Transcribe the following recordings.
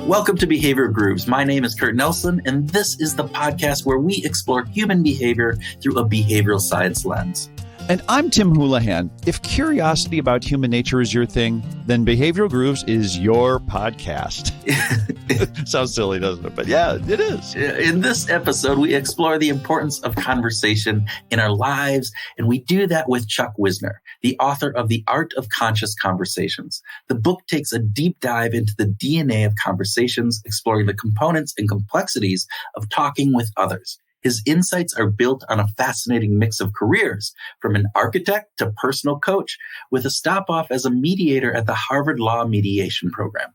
Welcome to Behavior Grooves. My name is Kurt Nelson, and this is the podcast where we explore human behavior through a behavioral science lens. And I'm Tim Houlihan. If curiosity about human nature is your thing, then Behavioral Grooves is your podcast. Sounds silly, doesn't it? But yeah, it is. In this episode, we explore the importance of conversation in our lives, and we do that with Chuck Wisner, the author of The Art of Conscious Conversations. The book takes a deep dive into the DNA of conversations, exploring the components and complexities of talking with others. His insights are built on a fascinating mix of careers, from an architect to personal coach, with a stop-off as a mediator at the Harvard Law Mediation Program.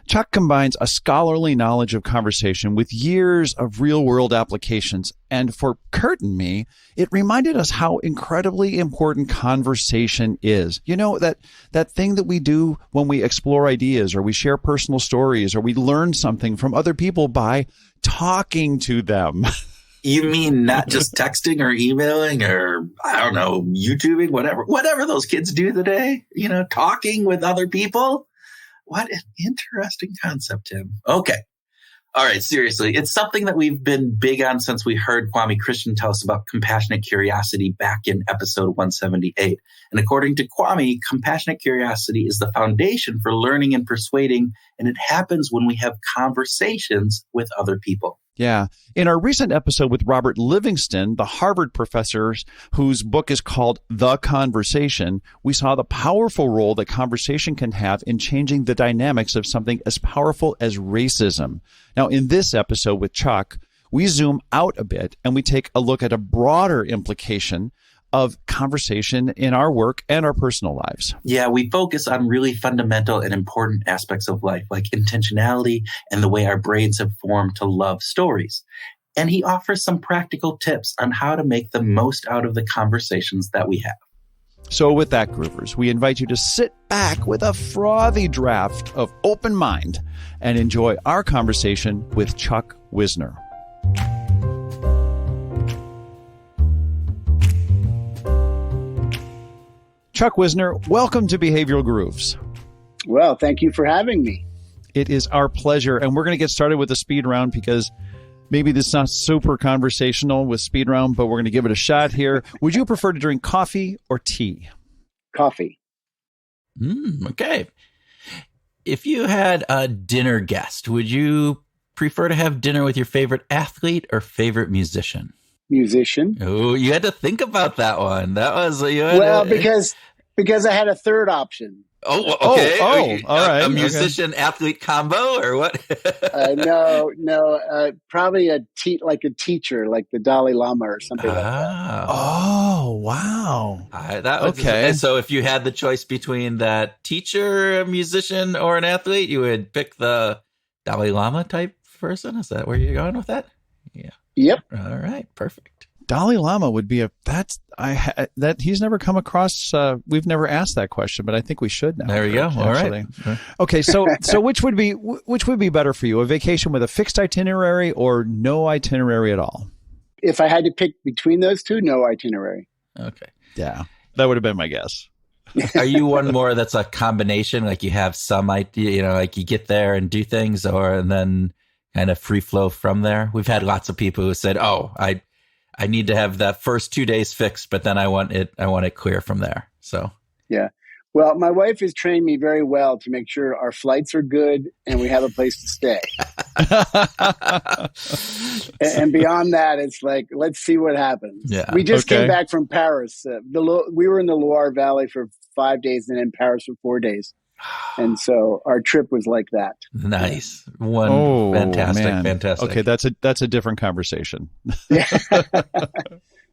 Chuck combines a scholarly knowledge of conversation with years of real-world applications. And for Kurt and me, it reminded us how incredibly important conversation is. You know, that thing that we do when we explore ideas or we share personal stories or we learn something from other people by talking to them. You mean not just texting or emailing or, I don't know, YouTubing, whatever those kids do today, talking with other people? What an interesting concept, Tim. Okay. All right. Seriously, it's something that we've been big on since we heard Kwame Christian tell us about compassionate curiosity back in episode 178. And according to Kwame, compassionate curiosity is the foundation for learning and persuading, and it happens when we have conversations with other people. Yeah. In our recent episode with Robert Livingston, the Harvard professor whose book is called The Conversation, we saw the powerful role that conversation can have in changing the dynamics of something as powerful as racism. Now, in this episode with Chuck, we zoom out a bit and we take a look at a broader implication of conversation in our work and our personal lives. Yeah, we focus on really fundamental and important aspects of life, like intentionality and the way our brains have formed to love stories. And he offers some practical tips on how to make the most out of the conversations that we have. So with that, Groovers, we invite you to sit back with a frothy draft of open mind and enjoy our conversation with Chuck Wisner. Chuck Wisner, welcome to Behavioral Grooves. Well, thank you for having me. It is our pleasure. And we're going to get started with the speed round because maybe this is not super conversational with speed round, but we're going to give it a shot here. Would you prefer to drink coffee or tea? Coffee. Okay. If you had a dinner guest, would you prefer to have dinner with your favorite athlete or favorite musician? Musician. Oh, you had to think about that one. That was because I had a third option. Oh, okay. All right. A musician athlete combo or what? No. Probably a teacher, like the Dalai Lama or something like that. Oh, wow. Okay. So if you had the choice between that teacher, a musician, or an athlete, you would pick the Dalai Lama type person? Is that where you're going with that? Yeah. Yep. All right. Perfect. Dalai Lama would be that he's never come across. We've never asked that question, but I think we should now. There we go. All right. Okay. So which would be better for you? A vacation with a fixed itinerary or no itinerary at all? If I had to pick between those two, no itinerary. Okay. Yeah, that would have been my guess. Are you one more that's a combination? Like you have some idea, like you get there and do things, and then kind of free flow from there? We've had lots of people who said, "Oh, I need to have that first 2 days fixed, but then I want it clear from there." So yeah. Well, my wife has trained me very well to make sure our flights are good and we have a place to stay. and beyond that, it's like, let's see what happens. Yeah. We just came back from Paris. We were in the Loire Valley for 5 days and in Paris for 4 days. And so our trip was like that. Nice. Fantastic. Okay, that's a different conversation. Yeah.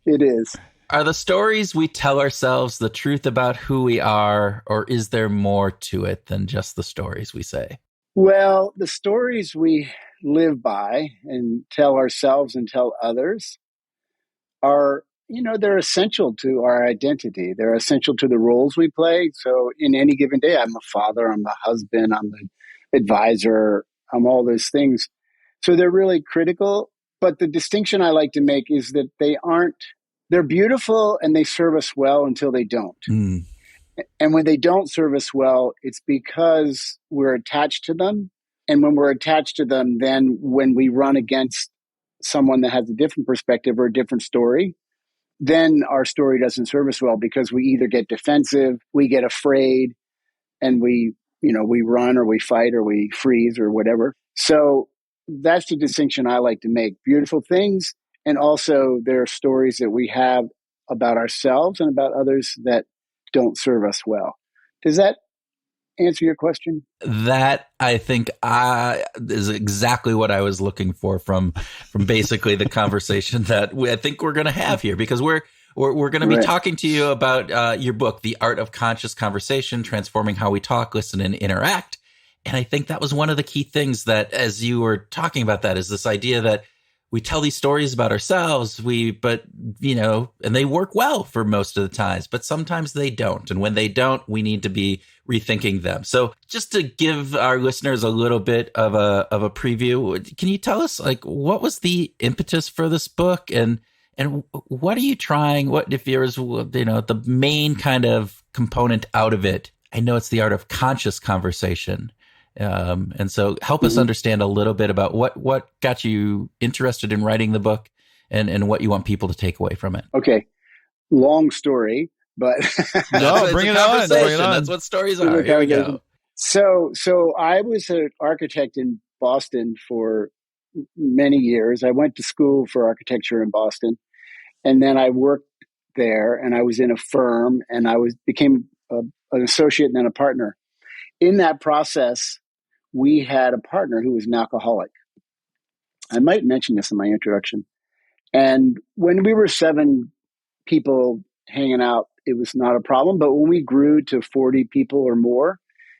It is. Are the stories we tell ourselves the truth about who we are, or is there more to it than just the stories we say? Well, the stories we live by and tell ourselves and tell others are, they're essential to our identity. They're essential to the roles we play. So in any given day, I'm a father, I'm a husband, I'm an advisor, I'm all those things. So they're really critical. But the distinction I like to make is that they're beautiful and they serve us well until they don't. And when they don't serve us well, it's because we're attached to them And when we're attached to them, then when we run against someone that has a different perspective or a different story, then our story doesn't serve us well, because we either get defensive, we get afraid, and we run or we fight or we freeze or whatever. So that's the distinction I like to make. Beautiful things, and also there are stories that we have about ourselves and about others that don't serve us well. Does that answer your question? That, I think, is exactly what I was looking for from basically the conversation that I think we're going to have here, because we're going to be talking to you about your book, The Art of Conscious Conversation, Transforming How We Talk, Listen, and Interact. And I think that was one of the key things that, as you were talking about that, is this idea that we tell these stories about ourselves, and they work well for most of the times, but sometimes they don't. And when they don't, we need to be rethinking them. So just to give our listeners a little bit of a preview, can you tell us, like, what was the impetus for this book, and what are you trying? What if there's, the main kind of component out of it? I know it's the art of conscious conversation. And so help us understand a little bit about what got you interested in writing the book, and what you want people to take away from it. Okay. Long story, but no, bring it on. That's what stories are. Here we go. So I was an architect in Boston for many years. I went to school for architecture in Boston, and then I worked there, and I was in a firm, and I became an associate and then a partner. In that process, we had a partner who was an alcoholic. I might mention this in my introduction. And when we were 7 people hanging out, it was not a problem. But when we grew to 40 people or more,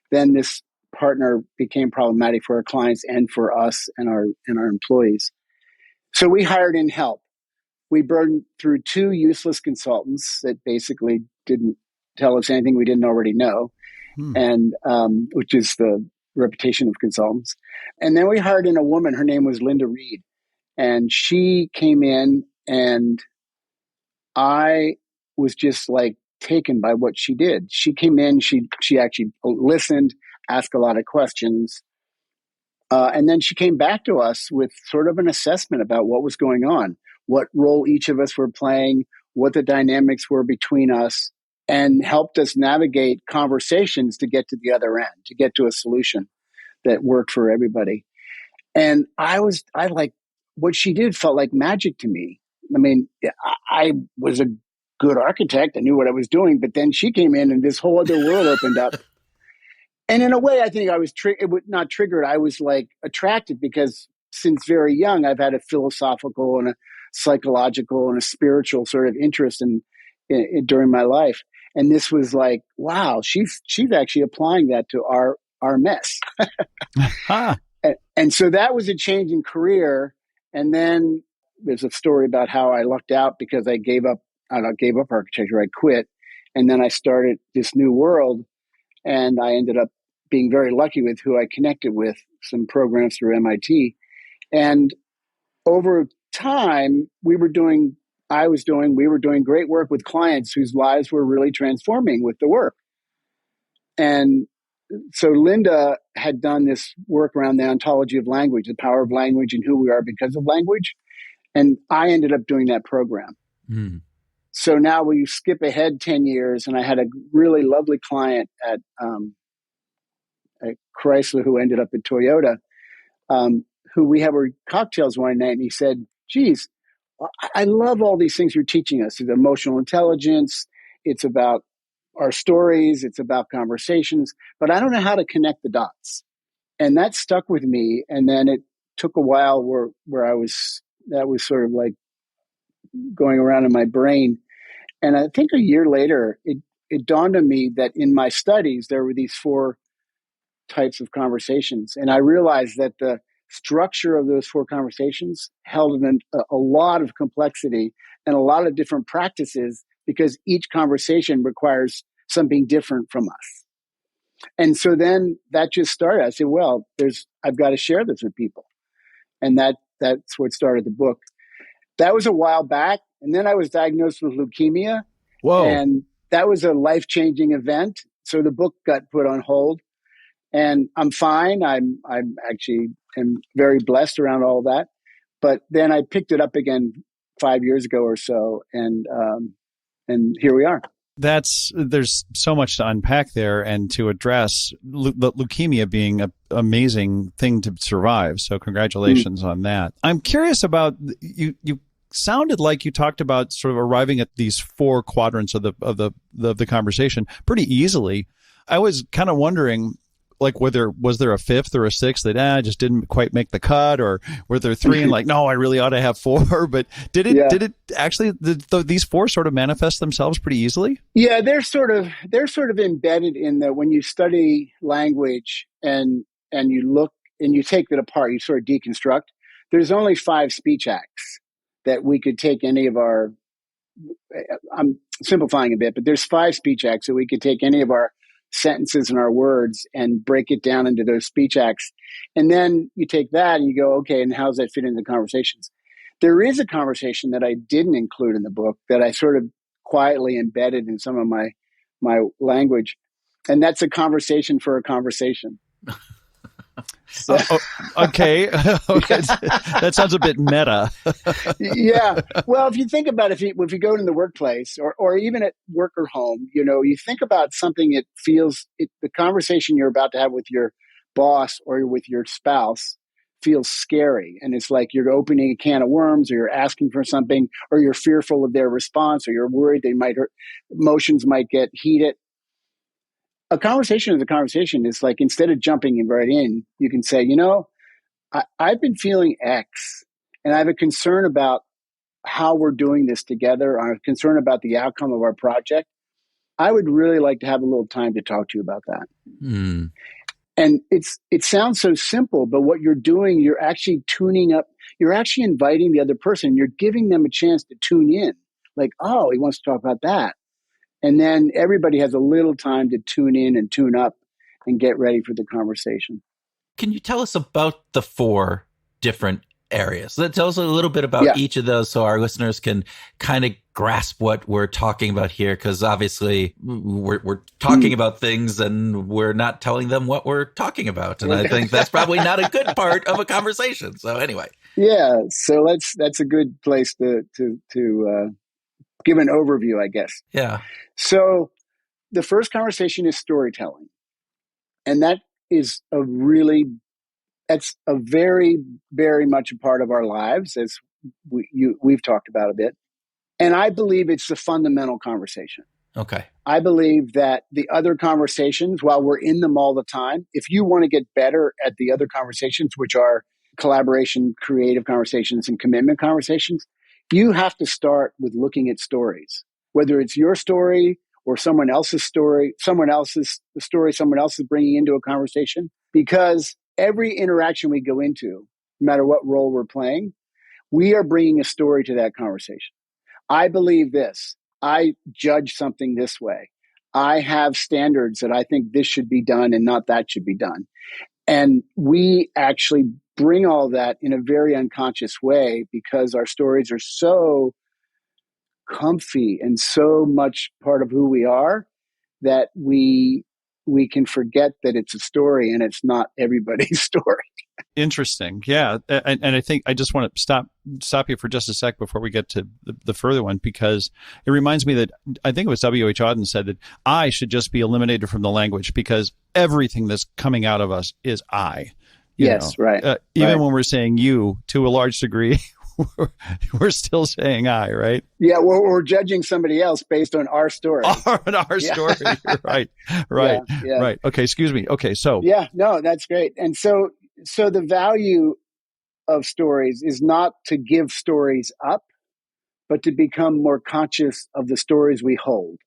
then this partner became problematic for our clients and for us and our employees. So we hired in help. We burned through 2 useless consultants that basically didn't tell us anything we didn't already know, and which is the reputation of consultants. And then we hired in a woman. Her name was Linda Reed. And she came in, and I was just like taken by what she did. She came in, she actually listened, asked a lot of questions. And then she came back to us with sort of an assessment about what was going on, what role each of us were playing, what the dynamics were between us, and helped us navigate conversations to get to the other end, to get to a solution that worked for everybody. And I like, what she did felt like magic to me. I mean, I was a good architect. I knew what I was doing, but then she came in and this whole other world opened up. And in a way, I think I was not triggered. I was like attracted, because since very young, I've had a philosophical and a psychological and a spiritual sort of interest in during my life. And this was like, wow, she's actually applying that to our mess. And so that was a change in career. And then there's a story about how I lucked out because I gave up architecture. I quit. And then I started this new world, and I ended up being very lucky with who I connected with, some programs through MIT. And over time, we were doing great work with clients whose lives were really transforming with the work. And so Linda had done this work around the ontology of language, the power of language and who we are because of language. And I ended up doing that program. So now we skip ahead 10 years, and I had a really lovely client at Chrysler who ended up at Toyota, who we had cocktails one night, and he said, geez, I love all these things you're teaching us. It's emotional intelligence. It's about our stories. It's about conversations, but I don't know how to connect the dots. And that stuck with me. And then it took a while where that was sort of like going around in my brain. And I think a year later, it dawned on me that in my studies, there were these 4 types of conversations. And I realized that the structure of those 4 conversations held a lot of complexity and a lot of different practices, because each conversation requires something different from us. And so then that just started. I said, well, I've got to share this with people. And that's what started the book. That was a while back. And then I was diagnosed with leukemia. Whoa. And that was a life-changing event. So the book got put on hold. and I'm fine. I'm actually am very blessed around all that. But then I picked it up again 5 years ago or so, and here we are. There's so much to unpack there and to address, leukemia being an amazing thing to survive. So congratulations on that. I'm curious about you sounded like you talked about sort of arriving at these 4 quadrants of the conversation pretty easily. I was kind of wondering, like, was there a 5th or a 6th that just didn't quite make the cut, or were there 3 and like, no, I really ought to have 4? But did it actually, these 4 sort of manifest themselves pretty easily? Yeah, they're sort of embedded in when you study language and you look and you take it apart, you sort of deconstruct. There's only 5 speech acts that we could take any of our, I'm simplifying a bit, but there's 5 speech acts that we could take any of our sentences and our words and break it down into those speech acts. And then you take that and you go, okay, and how does that fit into the conversations? There is a conversation that I didn't include in the book that I sort of quietly embedded in some of my language. And that's a conversation for a conversation. So, okay. That sounds a bit meta. Yeah. Well, if you think about it, if you go to the workplace or even at work or home, you think about something, the conversation you're about to have with your boss or with your spouse feels scary. And it's like you're opening a can of worms, or you're asking for something, or you're fearful of their response, or you're worried they might hurt, emotions might get heated. A conversation is a conversation. It's like, instead of jumping right in, you can say, I've been feeling X, and I have a concern about how we're doing this together. I'm concerned about the outcome of our project. I would really like to have a little time to talk to you about that. Mm. And it sounds so simple, but what you're doing, you're actually tuning up. You're actually inviting the other person. You're giving them a chance to tune in. Like, oh, he wants to talk about that. And then everybody has a little time to tune in and tune up and get ready for the conversation. Can you tell us about the 4 different areas? Tell us a little bit about each of those so our listeners can kind of grasp what we're talking about here, because obviously we're talking about things and we're not telling them what we're talking about. And I think that's probably not a good part of a conversation. So anyway. Yeah. So that's a good place to give an overview, I guess. Yeah. So the first conversation is storytelling. And that is that's a very, very much a part of our lives, as we've talked about a bit. And I believe it's the fundamental conversation. Okay. I believe that the other conversations, while we're in them all the time, if you want to get better at the other conversations, which are collaboration, creative conversations, and commitment conversations, you have to start with looking at stories, whether it's your story or someone else's story, the story someone else is bringing into a conversation. Because every interaction we go into, no matter what role we're playing, we are bringing a story to that conversation. I believe this. I judge something this way. I have standards that I think this should be done and not that should be done. And we actually bring all that in a very unconscious way because our stories are so comfy and so much part of who we are that we can forget that it's a story and it's not everybody's story. Interesting. Yeah. And I think I just want to stop you for just a sec before we get to the further one, because it reminds me that I think it was W.H. Auden said that I should just be eliminated from the language because everything that's coming out of us is I. Yes, right. Even when we're saying you to a large degree, we're still saying I, right? Yeah, we're judging somebody else based on our story. On our story. Right. Right. Okay, excuse me. Okay, so. Yeah, no, that's great. And so the value of stories is not to give stories up, but to become more conscious of the stories we hold,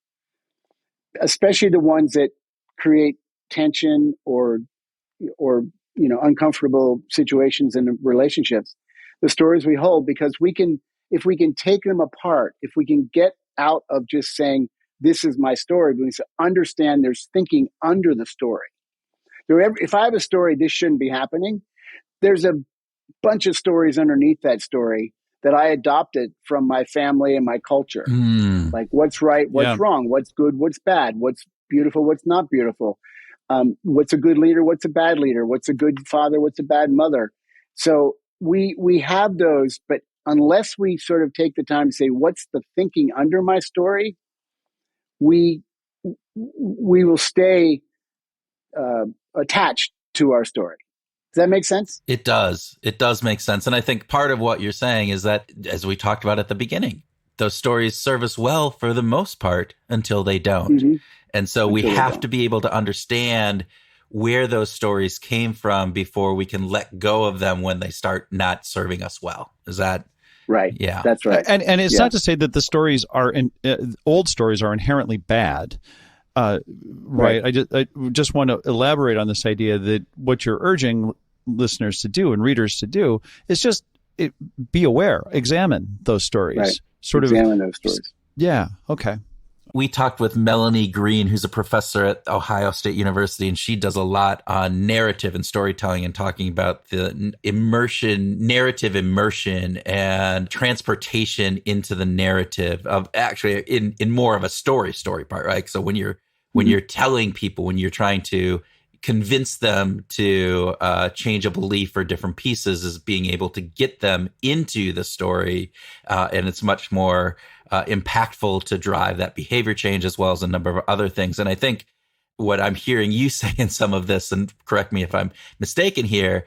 especially the ones that create tension or uncomfortable situations in relationships. The stories we hold, because if we can take them apart, if we can get out of just saying, this is my story, but we understand there's thinking under the story. If I have a story, this shouldn't be happening, there's a bunch of stories underneath that story that I adopted from my family and my culture. Like what's right, what's wrong, what's good, what's bad, what's beautiful, what's not beautiful. What's a good leader? What's a bad leader? What's a good father? What's a bad mother? So we have those, but unless we sort of take the time to say, what's the thinking under my story, we will stay attached to our story. Does that make sense? It does. It does make sense. And I think part of what you're saying is that, as we talked about at the beginning, those stories serve us well for the most part until they don't. Mm-hmm. And so we have to be able to understand where those stories came from before we can let go of them when they start not serving us well. Is that right? Yeah, that's right. And it's not to say that the stories are old stories are inherently bad. Right. I just want to elaborate on this idea that what you're urging listeners to do and readers to do is just be aware, examine those stories. Right. Examine those stories. Yeah. Okay. We talked with Melanie Green, who's a professor at Ohio State University, and she does a lot on narrative and storytelling and talking about the narrative immersion and transportation into the narrative of actually in more of a story part, right? So when you're telling people, when you're trying to convince them to change a belief or different pieces, is being able to get them into the story. And it's much more impactful to drive that behavior change as well as a number of other things. And I think what I'm hearing you say in some of this, and correct me if I'm mistaken here,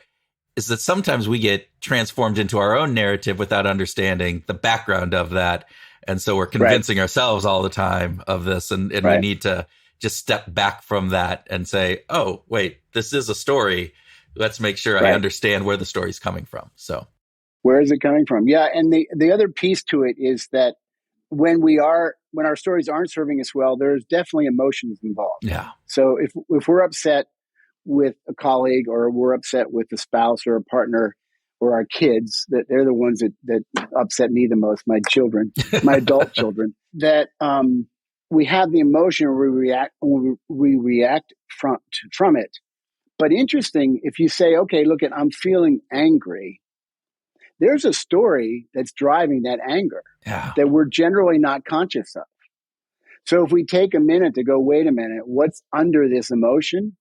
is that sometimes we get transformed into our own narrative without understanding the background of that. And so we're convincing ourselves all the time of this. And we need to just step back from that and say, oh, wait, this is a story. Let's make sure I understand where the story's coming from. So where is it coming from? Yeah. And the other piece to it is that when our stories aren't serving us well, there's definitely emotions involved. Yeah. So if we're upset with a colleague, or we're upset with a spouse or a partner or our kids, that they're the ones that upset me the most, my children, my adult children, that we have the emotion, we react from it. But interesting, if you say, okay, look, I'm feeling angry, there's a story that's driving that anger that we're generally not conscious of. So if we take a minute to go, wait a minute, what's under this emotion?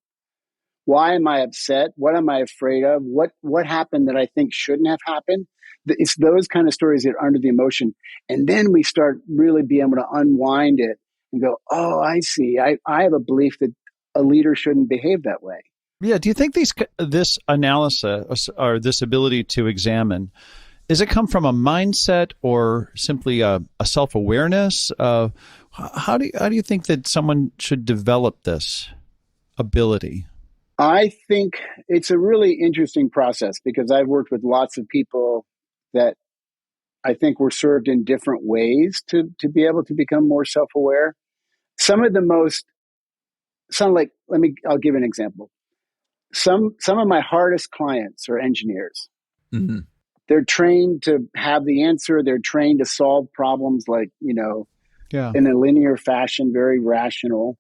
Why am I upset? What am I afraid of? What happened that I think shouldn't have happened? It's those kind of stories that are under the emotion. And then we start really being able to unwind it and go, oh, I see. I have a belief that a leader shouldn't behave that way. Yeah. Do you think this analysis or this ability to examine, does it come from a mindset or simply a self-awareness? How do you think that someone should develop this ability? I think it's a really interesting process, because I've worked with lots of people that I think were served in different ways to be able to become more self-aware. I'll give an example. Some of my hardest clients are engineers. Mm-hmm. They're trained to have the answer. They're trained to solve problems in a linear fashion, very rational.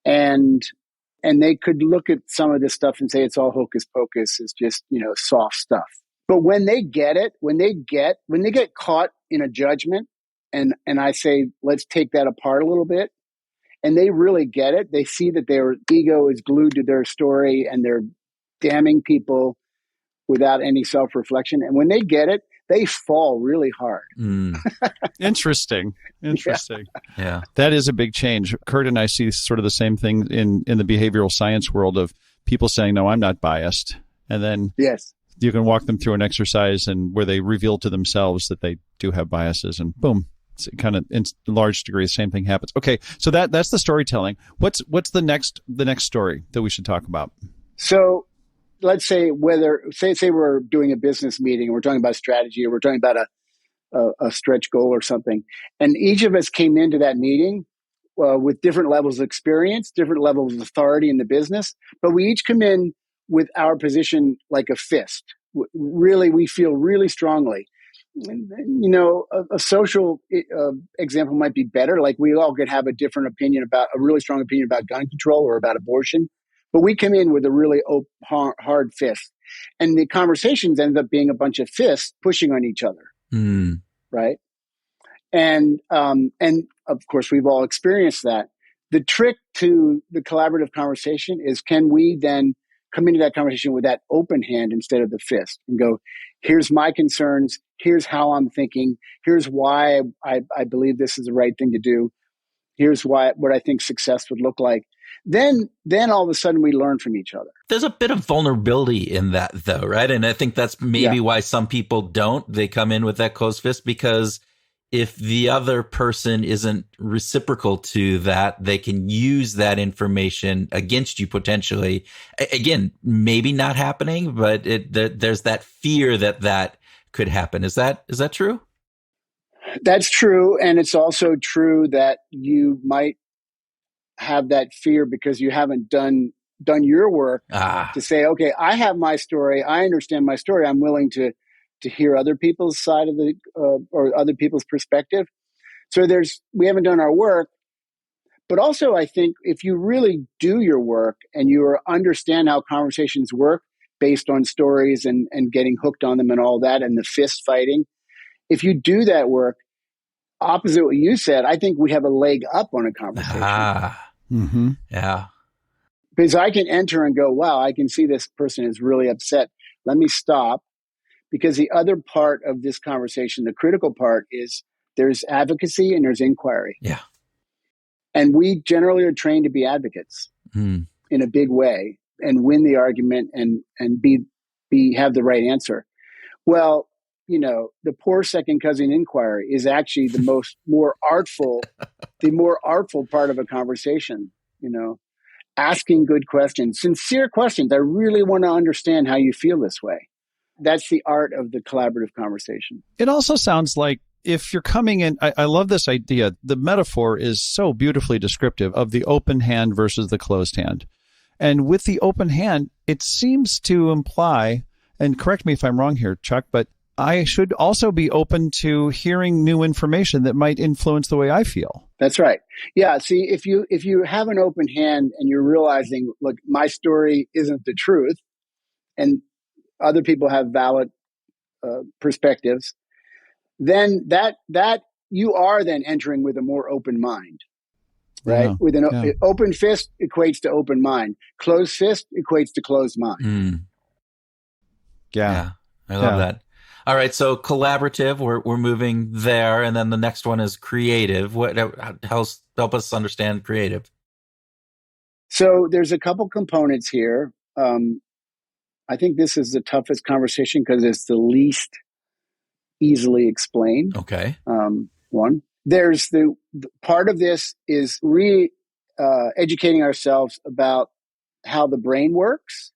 And they could look at some of this stuff and say it's all hocus pocus, it's just, soft stuff. But when they get it, when they get caught in a judgment, and I say, let's take that apart a little bit, and they really get it, they see that their ego is glued to their story and they're damning people without any self-reflection. And when they get it, they fall really hard. Interesting. Yeah. That is a big change. Kurt and I see sort of the same thing in the behavioral science world of people saying, no, I'm not biased. And then you can walk them through an exercise and where they reveal to themselves that they do have biases, and boom, it's kind of in large degree, the same thing happens. Okay. So that's the storytelling. What's the next story that we should talk about? So let's say say we're doing a business meeting, we're talking about strategy, or we're talking about a stretch goal or something. And each of us came into that meeting with different levels of experience, different levels of authority in the business, but we each come in with our position like a fist. Really, we feel really strongly. A social example might be better. Like, we all could have a really strong opinion about gun control or about abortion. But we come in with a really hard fist. And the conversations end up being a bunch of fists pushing on each other. Right? And of course, we've all experienced that. The trick to the collaborative conversation is, can we then come into that conversation with that open hand instead of the fist and go, here's my concerns, here's how I'm thinking, here's why I believe this is the right thing to do, here's what I think success would look like. Then all of a sudden we learn from each other. There's a bit of vulnerability in that, though, right? And I think that's maybe why some people don't. They come in with that closed fist, because if the other person isn't reciprocal to that, they can use that information against you potentially. Again, maybe not happening, but there's that fear that could happen. Is that true? That's true. And it's also true that you might have that fear because you haven't done your work to say, okay, I have my story. I understand my story. I'm willing to hear other people's side of the or other people's perspective. So we haven't done our work. But also, I think if you really do your work and you understand how conversations work based on stories and getting hooked on them and all that, and the fist fighting, if you do that work, opposite what you said, I think we have a leg up on a conversation. Yeah. Because I can enter and go, wow, I can see this person is really upset. Let me stop. Because the other part of this conversation, the critical part, is there's advocacy and there's inquiry. Yeah. And we generally are trained to be advocates in a big way and win the argument and have the right answer. Well, the poor second cousin inquiry is actually the more artful part of a conversation, asking good questions, sincere questions. I really want to understand how you feel this way. That's the art of the collaborative conversation. It also sounds like if you're coming in, I love this idea. The metaphor is so beautifully descriptive of the open hand versus the closed hand. And with the open hand, it seems to imply, and correct me if I'm wrong here, Chuck, but I should also be open to hearing new information that might influence the way I feel. That's right. Yeah. See, if you have an open hand and you're realizing, look, my story isn't the truth, and other people have valid perspectives, then that you are then entering with a more open mind, right? Yeah, with an open fist equates to open mind. Closed fist equates to closed mind. Yeah. I love that. All right, so collaborative, we're moving there, and then the next one is creative. Help us understand creative. So there's a couple components here. I think this is the toughest conversation because it's the least easily explained. Okay. One, there's the part of this is educating ourselves about how the brain works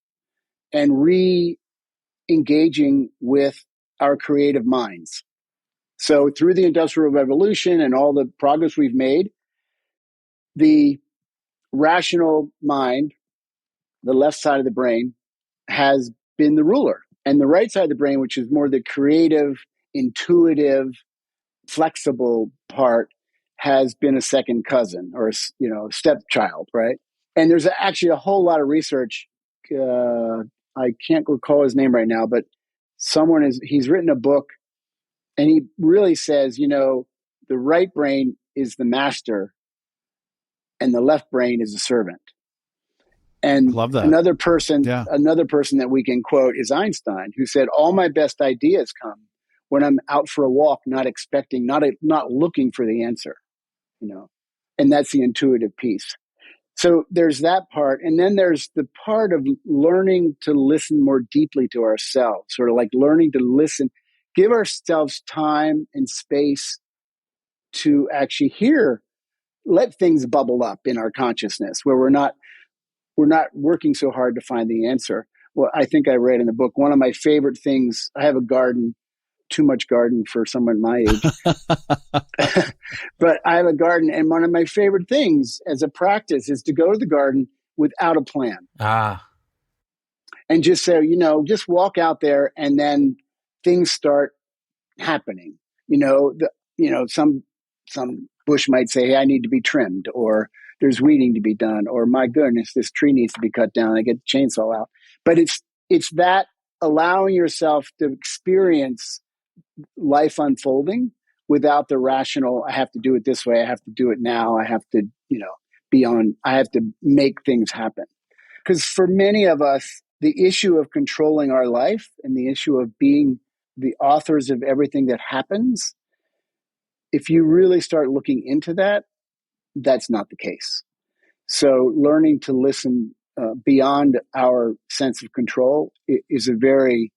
and re-engaging with our creative minds. So through the Industrial Revolution and all the progress we've made, the rational mind, the left side of the brain, has been the ruler. And the right side of the brain, which is more the creative, intuitive, flexible part, has been a second cousin or stepchild, right? And there's actually a whole lot of research. I can't recall his name right now, but he's written a book, and he really says, the right brain is the master and the left brain is the servant. And love that. Another person that we can quote is Einstein, who said, all my best ideas come when I'm out for a walk, not looking for the answer, and that's the intuitive piece. So there's that part. And then there's the part of learning to listen more deeply to ourselves, sort of like learning to listen, give ourselves time and space to actually let things bubble up in our consciousness where we're not working so hard to find the answer. Well, I think I read in the book, one of my favorite things, I have a garden, too much garden for someone my age, but I have a garden. And one of my favorite things as a practice is to go to the garden without a plan. And just say, just walk out there and then things start happening. Some bush might say, hey, I need to be trimmed, or there's weeding to be done, or my goodness, this tree needs to be cut down. I get the chainsaw out. But it's that allowing yourself to experience life unfolding without the rational, I have to do it this way, I have to do it now, I have to, beyond, I have to make things happen. Because for many of us, the issue of controlling our life and the issue of being the authors of everything that happens, if you really start looking into that, that's not the case. So learning to listen beyond our sense of control is a very,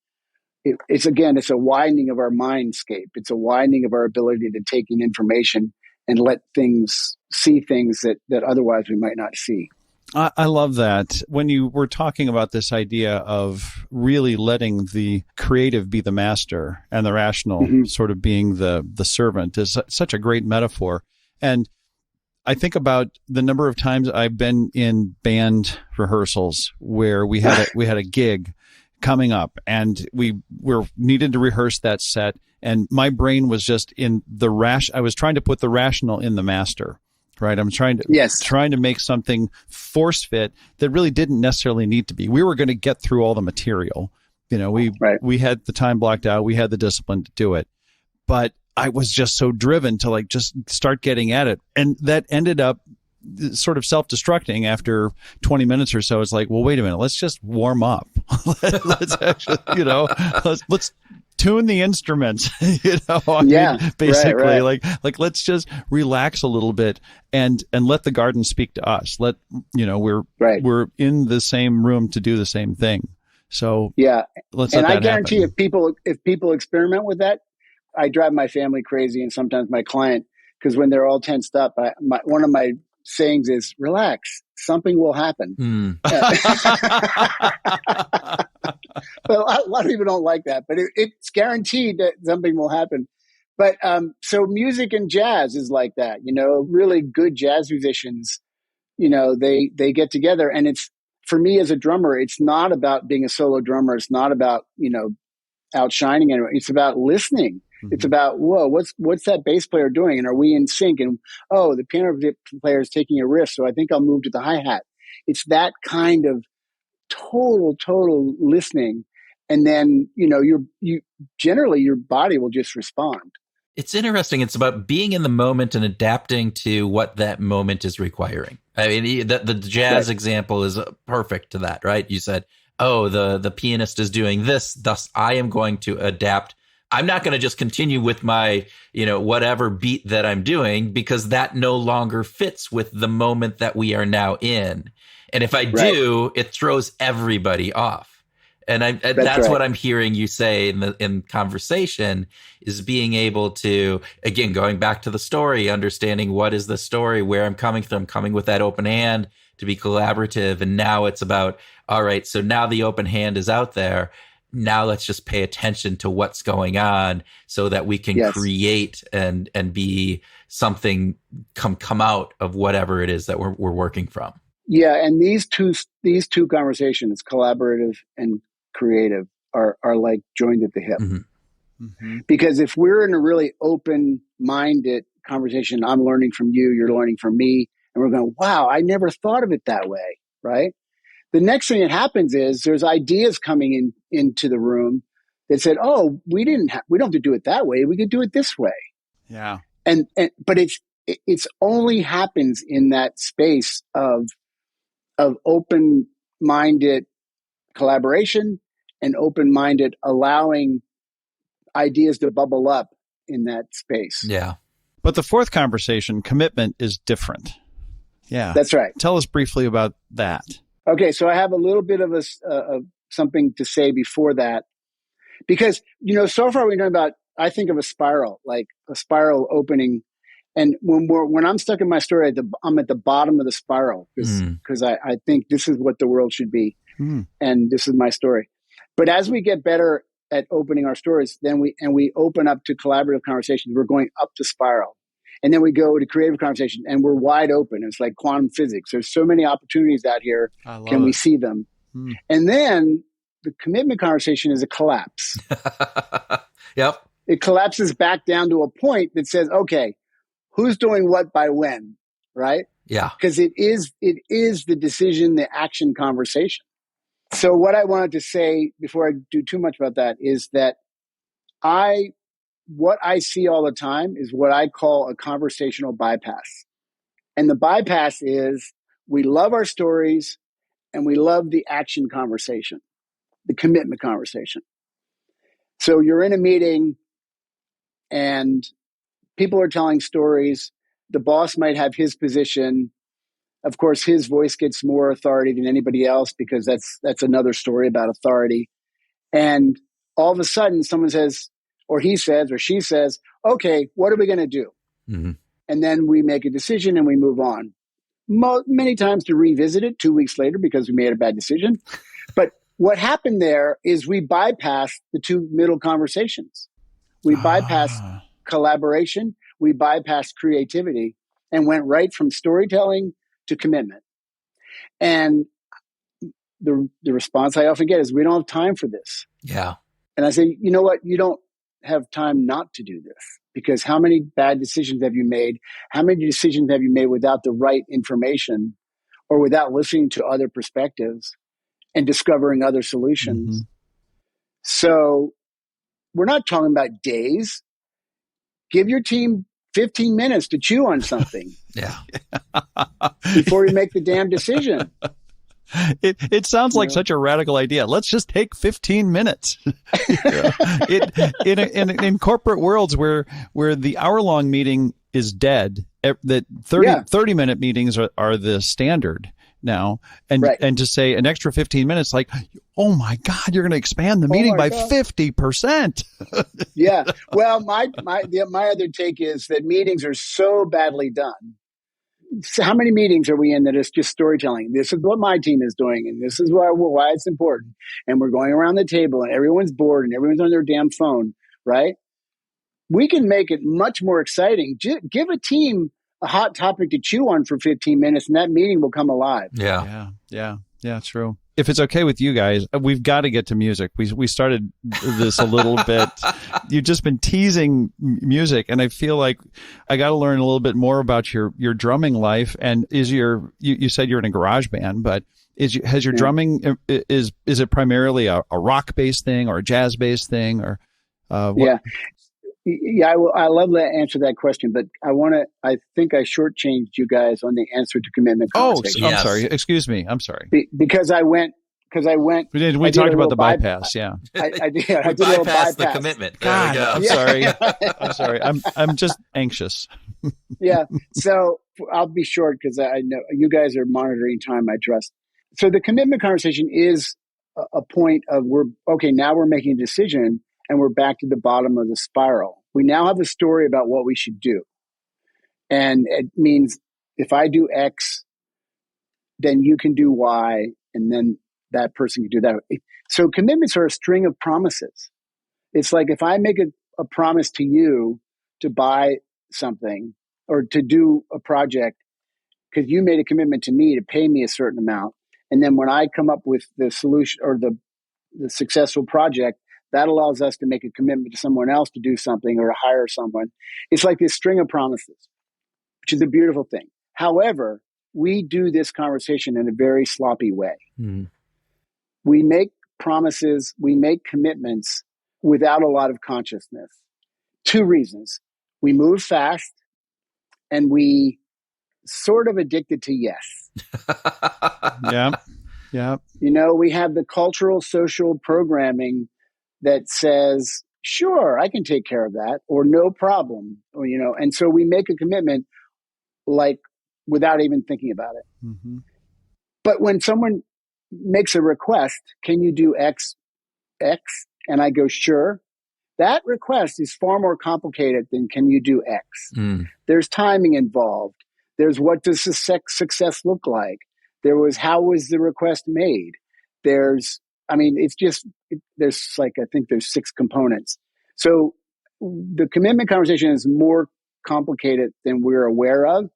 it's a widening of our mindscape. It's a widening of our ability to take in information and let things, see things that otherwise we might not see. I love that. When you were talking about this idea of really letting the creative be the master and the rational sort of being the servant is such a great metaphor. And I think about the number of times I've been in band rehearsals where we had a gig coming up and we were needed to rehearse that set. And my brain was just in I was trying to put the rational in the master. Right. I'm trying to make something force fit that really didn't necessarily need to be. We were going to get through all the material. You know, we had the time blocked out. We had the discipline to do it. But I was just so driven to like just start getting at it. And that ended up sort of self-destructing after 20 minutes or so. It's like, well, wait a minute. Let's just warm up. Let's actually, let's tune the instruments, basically right. like let's just relax a little bit and let the garden speak to us. We're in the same room to do the same thing. So let's let that happen. I guarantee if people experiment with that, I drive my family crazy and sometimes my client, because when they're all tensed up, one of my sayings is relax, something will happen. But a lot of people don't like that, but it's guaranteed that something will happen. But so music and jazz is like that, really good jazz musicians, they get together, and it's, for me as a drummer, it's not about being a solo drummer. It's not about, outshining anyone. It's about listening. It's about, whoa, what's that bass player doing? And are we in sync? And, oh, the piano player is taking a riff, so I think I'll move to the hi-hat. It's that kind of total listening. And then, you generally your body will just respond. It's interesting. It's about being in the moment and adapting to what that moment is requiring. I mean, the jazz example is perfect to that, right? You said, oh, the pianist is doing this, thus I am going to adapt. I'm not going to just continue with my, whatever beat that I'm doing, because that no longer fits with the moment that we are now in. And if I do, it throws everybody off. And that's what I'm hearing you say in conversation, is being able to, again, going back to the story, understanding what is the story, where I'm coming from, coming with that open hand to be collaborative. And now it's about, all right, so now the open hand is out there. Now let's just pay attention to what's going on so that we can create and be something come out of whatever it is that we're working from. Yeah. And these two conversations, collaborative and creative, are like joined at the hip. Because if we're in a really open-minded conversation, I'm learning from you, you're learning from me, and we're going, wow, I never thought of it that way. Right. The next thing that happens is there's ideas coming into the room that said, oh, we don't have to do it that way. We could do it this way. Yeah. But it's only happens in that space of open-minded collaboration and open-minded allowing ideas to bubble up in that space. Yeah. But the fourth conversation, commitment, is different. Yeah. That's right. Tell us briefly about that. Okay, so I have a little bit of something to say before that, because so far we know about. I think of a spiral, like a spiral opening, and when I'm stuck in my story, I'm at the bottom of the spiral because I think this is what the world should be, and this is my story. But as we get better at opening our stories, then we open up to collaborative conversations. We're going up the spiral. And then we go to creative conversation and we're wide open. It's like quantum physics. There's so many opportunities out here. Can we see them? And then the commitment conversation is a collapse. Yep. It collapses back down to a point that says, okay, who's doing what by when? Right? Yeah. Because it is the decision, the action conversation. So what I wanted to say before I do too much about that is that what I see all the time is what I call a conversational bypass. And the bypass is we love our stories and we love the action conversation, the commitment conversation. So you're in a meeting and people are telling stories. The boss might have his position. Of course, his voice gets more authority than anybody else because that's another story about authority. And all of a sudden someone says, or he says, or she says, okay, what are we going to do? Mm-hmm. And then we make a decision and we move on. Many times to revisit it 2 weeks later because we made a bad decision. But what happened there is we bypassed the two middle conversations. We bypassed collaboration. We bypassed creativity and went right from storytelling to commitment. And the response I often get is, we don't have time for this. Yeah. And I say, you know what? You don't have time not to do this, because how many bad decisions have you made? How many decisions have you made without the right information or without listening to other perspectives and discovering other solutions? Mm-hmm. So we're not talking about days. Give your team 15 minutes to chew on something. Yeah. Before you make the damn decision. It sounds like such a radical idea. Let's just take 15 minutes. In corporate worlds where the hour-long meeting is dead, that 30-minute meetings are the standard now. And to say an extra 15 minutes, like, oh my God, you're going to expand the meeting by 50%. Yeah. Well, my other take is that meetings are so badly done. So how many meetings are we in that is just storytelling? This is what my team is doing, and this is why it's important. And we're going around the table, and everyone's bored, and everyone's on their damn phone, right? We can make it much more exciting. Give a team a hot topic to chew on for 15 minutes, and that meeting will come alive. Yeah, true. If it's okay with you guys, we've got to get to music. We started this a little bit. You've just been teasing music, and I feel like I got to learn a little bit more about your drumming life. And you said you're in a garage band, but has your drumming, is it primarily a rock based thing or a jazz based thing, or what? Yeah, I love to answer that question, but I think I shortchanged you guys on the answer to commitment conversation. Oh, I'm sorry. Excuse me. I'm sorry. Because I went. We talked about the bypass. Yeah. I did. I did bypass the commitment. There we go. I'm sorry. I'm sorry. I'm just anxious. Yeah. So I'll be short because I know you guys are monitoring time, I trust. So the commitment conversation is a point of now we're making a decision. And we're back to the bottom of the spiral. We now have a story about what we should do. And it means if I do X, then you can do Y, and then that person can do that. So commitments are a string of promises. It's like if I make a promise to you to buy something or to do a project, because you made a commitment to me to pay me a certain amount. And then when I come up with the solution or the successful project, that allows us to make a commitment to someone else to do something or to hire someone. It's like this string of promises, which is a beautiful thing. However, we do this conversation in a very sloppy way. Mm. We make promises, we make commitments without a lot of consciousness. 2 reasons. We move fast and we sort of addicted to yes. Yeah. We have the cultural, social programming that says, sure, I can take care of that, or no problem, or, and so we make a commitment like without even thinking about it. Mm-hmm. But when someone makes a request, can you do X? And I go, sure. That request is far more complicated than can you do X? Mm. There's timing involved. There's what does success look like? How was the request made? There's 6 components. So the commitment conversation is more complicated than we're aware of.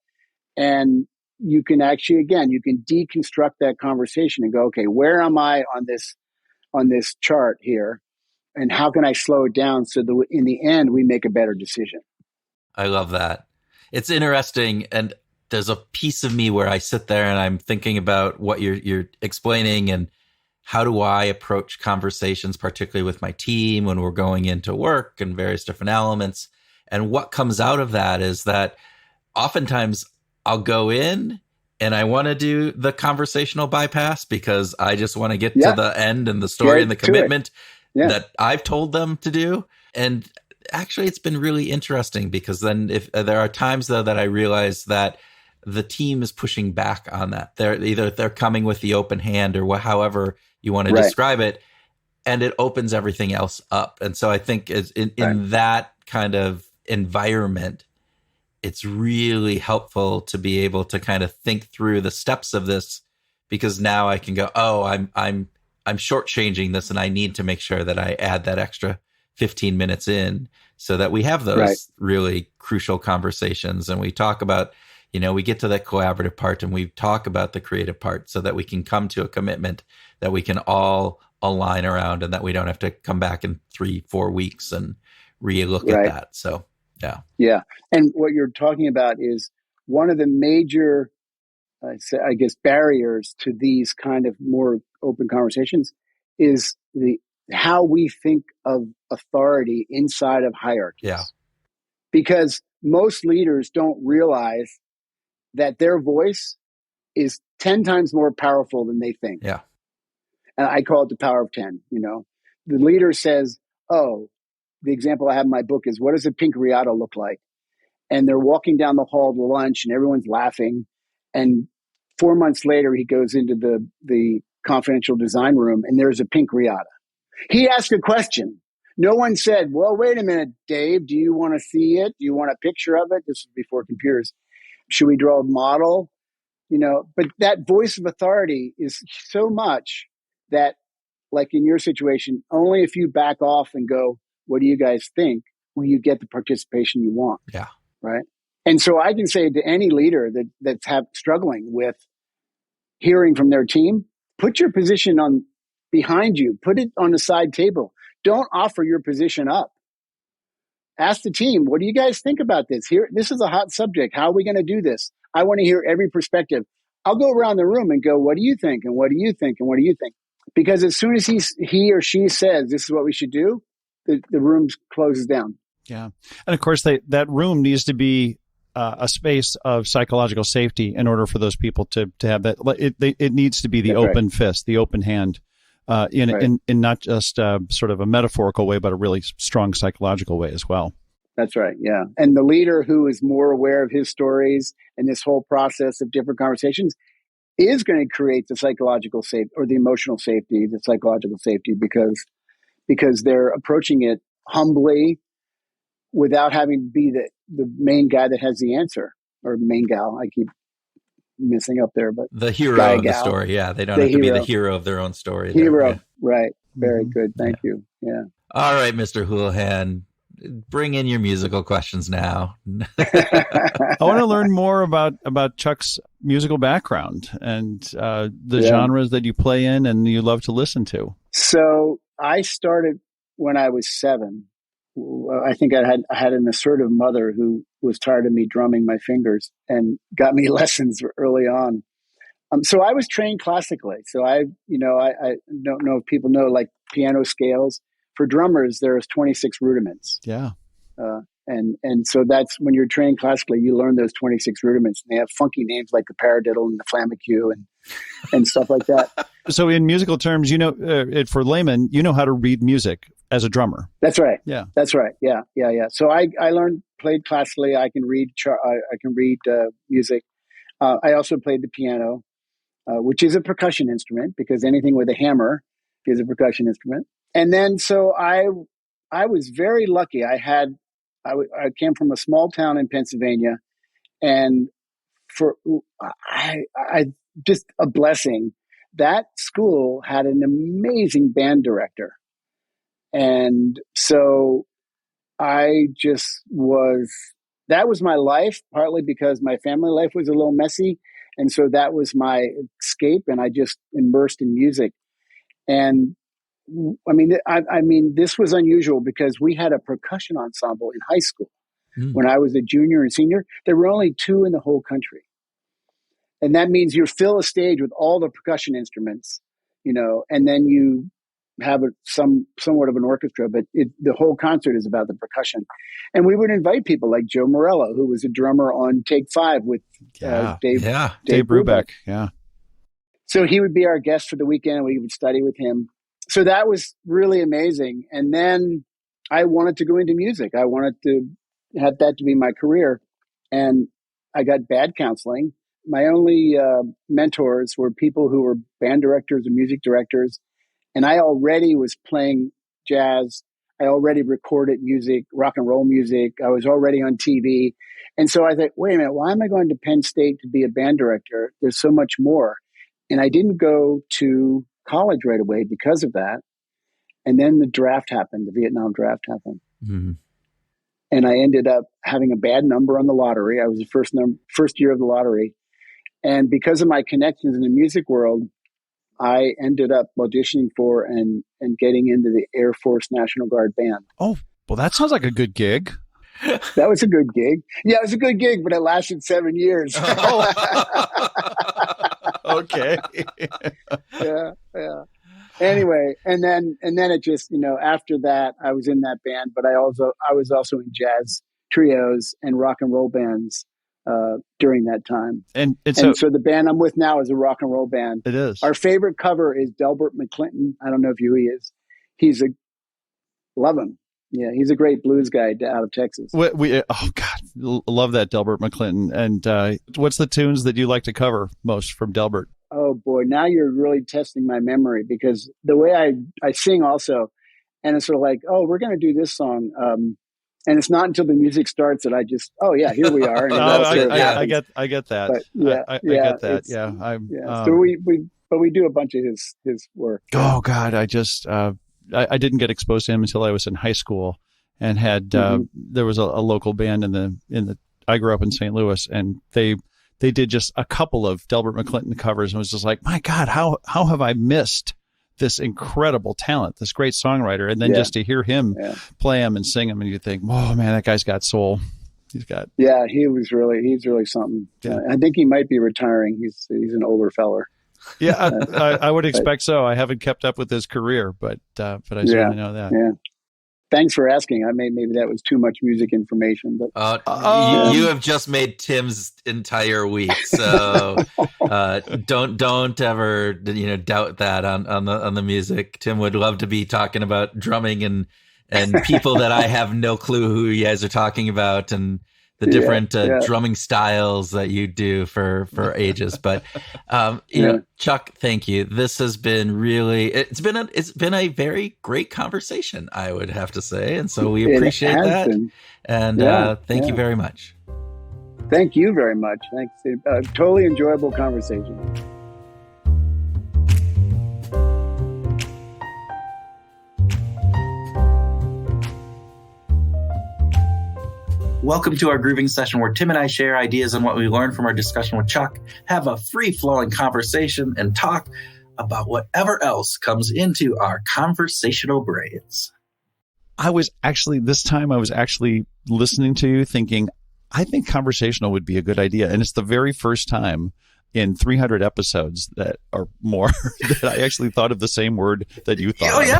And you can actually, you can deconstruct that conversation and go, okay, where am I on this chart here? And how can I slow it down so that in the end, we make a better decision? I love that. It's interesting. And there's a piece of me where I sit there and I'm thinking about what you're explaining and how do I approach conversations, particularly with my team when we're going into work and various different elements. And what comes out of that is that oftentimes I'll go in and I want to do the conversational bypass because I just want to get to the end and the story and the commitment that I've told them to do. And actually, it's been really interesting because then if there are times, though, that I realize that the team is pushing back on that. They're coming with the open hand or however you want to describe it, and it opens everything else up. And so I think in that kind of environment, it's really helpful to be able to kind of think through the steps of this, because now I can go, oh, I'm shortchanging this, and I need to make sure that I add that extra 15 minutes in so that we have those really crucial conversations. And we talk about, we get to that collaborative part and we talk about the creative part so that we can come to a commitment that we can all align around and that we don't have to come back in 3-4 weeks and relook at that. So, yeah. Yeah. And what you're talking about is one of the major, I guess, barriers to these kind of more open conversations is how we think of authority inside of hierarchies. Yeah. Because most leaders don't realize that their voice is 10 times more powerful than they think. Yeah. And I call it the power of 10. The leader says, oh, the example I have in my book is, what does a pink Riata look like? And they're walking down the hall to lunch and everyone's laughing. And 4 months later, he goes into the confidential design room and there's a pink Riata. He asked a question. No one said, well, wait a minute, Dave, do you want to see it? Do you want a picture of it? This was before computers. Should we draw a model? But that voice of authority is so much that, like in your situation, only if you back off and go, what do you guys think, will you get the participation you want? Yeah. Right. And so I can say to any leader that's struggling with hearing from their team, put your position on behind you, put it on the side table. Don't offer your position up. Ask the team, what do you guys think about this? This is a hot subject. How are we going to do this? I want to hear every perspective. I'll go around the room and go, what do you think? And what do you think? And what do you think? Because as soon as he or she says, this is what we should do, the room closes down. Yeah. And of course, that room needs to be a space of psychological safety in order for those people to have that. It needs to be the open fist, the open hand, in not just sort of a metaphorical way, but a really strong psychological way as well. That's right. Yeah. And the leader who is more aware of his stories and this whole process of different conversations is going to create the psychological safety or the emotional safety, the psychological safety, because they're approaching it humbly without having to be the main guy that has the answer, or main gal. I keep messing up there, but the hero of the story. Yeah. They don't have to be the hero of their own story. Hero. Yeah. Right. Very good. Thank you. Yeah. All right, Mr. Houlihan, bring in your musical questions now. I want to learn more about Chuck's musical background and the genres that you play in and you love to listen to. So I started when I was 7. I think I had an assertive mother who was tired of me drumming my fingers and got me lessons early on. So I was trained classically. So I don't know if people know, like piano scales. For drummers, there's 26 rudiments. Yeah. And so that's when you're trained classically, you learn those 26 rudiments. And they have funky names like the paradiddle and the flamacue and stuff like that. So in musical terms, for laymen, you know how to read music as a drummer. That's right. Yeah. That's right. Yeah. So I played classically. I can read music. I also played the piano, which is a percussion instrument, because anything with a hammer is a percussion instrument. And then, so I was very lucky. I came from a small town in Pennsylvania, and I just a blessing. That school had an amazing band director. And so that was my life, partly because my family life was a little messy. And so that was my escape, and I just immersed in music. And I mean, this was unusual because we had a percussion ensemble in high school. When I was a junior and senior. There were only 2 in the whole country. And that means you fill a stage with all the percussion instruments, and then you have somewhat of an orchestra, but the whole concert is about the percussion. And we would invite people like Joe Morello, who was a drummer on Take 5 with Dave Brubeck. Yeah. So he would be our guest for the weekend. We would study with him. So that was really amazing. And then I wanted to go into music. I wanted to have that to be my career. And I got bad counseling. My only mentors were people who were band directors and music directors. And I already was playing jazz. I already recorded music, rock and roll music. I was already on TV. And so I thought, wait a minute, why am I going to Penn State to be a band director? There's so much more. And I didn't go to college right away because of that. And then the draft happened, the Vietnam draft happened. Mm-hmm. And I ended up having a bad number on the lottery. I was the first year of the lottery. And because of my connections in the music world, I ended up auditioning for and getting into the Air Force National Guard Band. Oh, well, that sounds like a good gig. That was a good gig. Yeah, it was a good gig, but it lasted 7 years. Okay. Yeah. Anyway, and then it just, after that, I was in that band, but I was also in jazz trios and rock and roll bands during that time. And so the band I'm with now is a rock and roll band. It is. Our favorite cover is Delbert McClinton. I don't know if you he is. Love him. Yeah, he's a great blues guy out of Texas. Love that Delbert McClinton. And what's the tunes that you like to cover most from Delbert? Oh boy, now you're really testing my memory, because the way I sing also, and it's sort of like, oh, we're going to do this song, and it's not until the music starts that I just, oh yeah, here we are. And I get that. But, yeah, I get that. Yeah, so we do a bunch of his work. Oh God, I didn't get exposed to him until I was in high school, and had there was a local band in the I grew up in St. Louis, and they did just a couple of Delbert McClinton covers, and was just like, my God, how have I missed this incredible talent, this great songwriter? And then just to hear him play him and sing him, and you think, oh man, that guy's got soul. He's really something. Yeah. I think he might be retiring. He's an older feller. Yeah, I would expect so. I haven't kept up with his career, but I certainly know that. Yeah. Thanks for asking. Maybe that was too much music information, but you have just made Tim's entire week. So don't ever doubt that on the music. Tim would love to be talking about drumming and people that I have no clue who you guys are talking about, and the different drumming styles that you do for ages. But Chuck, thank you. This has been it's been a very great conversation, I would have to say, and so we appreciate that. And thank you very much. Thank you very much. Thanks. Totally enjoyable conversation. Welcome to our grooving session, where Tim and I share ideas on what we learned from our discussion with Chuck, have a free-flowing conversation, and talk about whatever else comes into our conversational brains. This time I was actually listening to you thinking, I think conversational would be a good idea. And it's the very first time in 300 episodes that or more that I actually thought of the same word that you thought. Oh, yeah.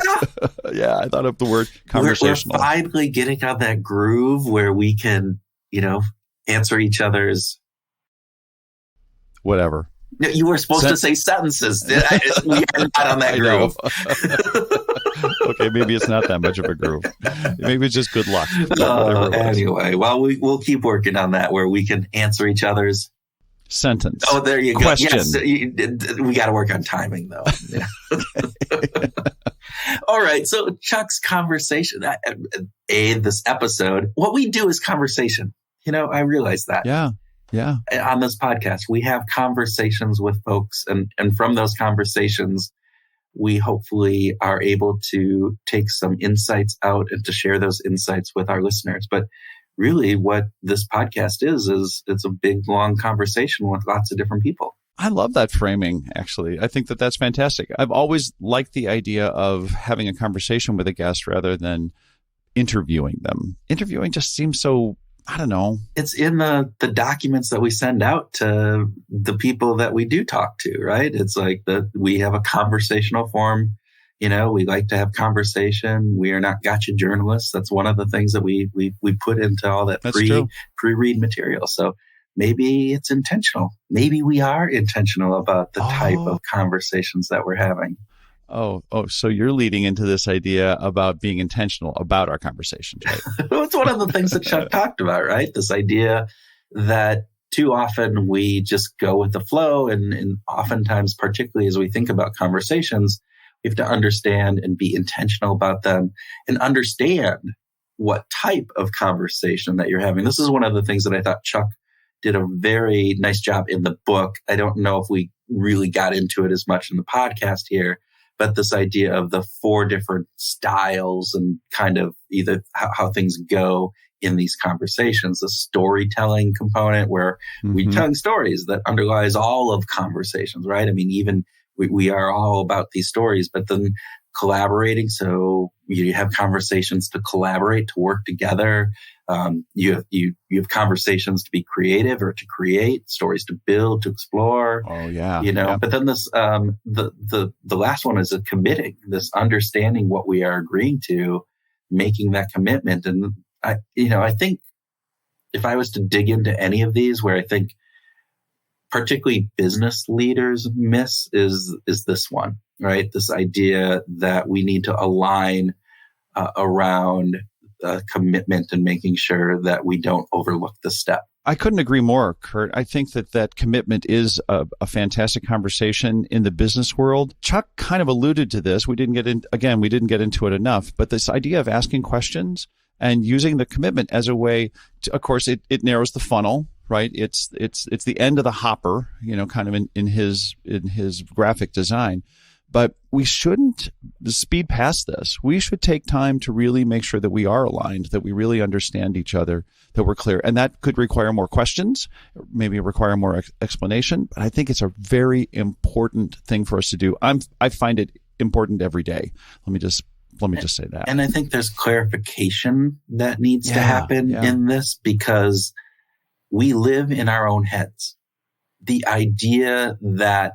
Yeah, I thought of the word conversational. We're finally getting on that groove where we can, answer each other's whatever. You were supposed to say sentences. We are not on that groove. Okay, maybe it's not that much of a groove. Maybe it's just good luck. Anyway, well, we'll keep working on that, where we can answer each other's sentence. Oh, there you Question. go. Yes, we got to work on timing, though. Yeah. All right. So Chuck's conversation, this episode, what we do is conversation. I realize that. Yeah. On this podcast, we have conversations with folks, and from those conversations, we hopefully are able to take some insights out and to share those insights with our listeners. But really what this podcast is it's a big, long conversation with lots of different people. I love that framing, actually. I think that's fantastic. I've always liked the idea of having a conversation with a guest rather than interviewing them. Interviewing just seems so, I don't know. It's in the documents that we send out to the people that we do talk to, right? It's like we have a conversational form We like to have conversation. We are not gotcha journalists. That's one of the things that we put into all that pre-read material. So maybe it's intentional. Maybe we are intentional about the type of conversations that we're having. So you're leading into this idea about being intentional about our conversations, right? Well, it's one of the things that Chuck talked about, right? This idea that too often we just go with the flow, and oftentimes, particularly as we think about conversations, we have to understand and be intentional about them and understand what type of conversation that you're having. This is one of the things that I thought Chuck did a very nice job in the book. I don't know if we really got into it as much in the podcast here, but this idea of the 4 different styles and kind of either how things go in these conversations, the storytelling component where we tell stories that underlies all of conversations, right? I mean, even we are all about these stories, but then collaborating. So you have conversations to collaborate, to work together. You have conversations to be creative or to create, stories to build, to explore. Oh yeah. But then this, the last one is a committing, this understanding what we are agreeing to, making that commitment. And I think if I was to dig into any of these, where I think particularly business leaders miss is this one, right? This idea that we need to align around commitment and making sure that we don't overlook the step. I couldn't agree more, Kurt. I think that commitment is a fantastic conversation in the business world. Chuck kind of alluded to this. We didn't get into it enough, but this idea of asking questions and using the commitment as a way to, of course, it narrows the funnel, right? It's the end of the hopper, kind of in his graphic design. But we shouldn't speed past this. We should take time to really make sure that we are aligned, that we really understand each other, that we're clear. And that could require more questions, maybe require more explanation. But I think it's a very important thing for us to do. I find it important every day. Let me just say that. And I think there's clarification that needs to happen in this, because we live in our own heads. The idea that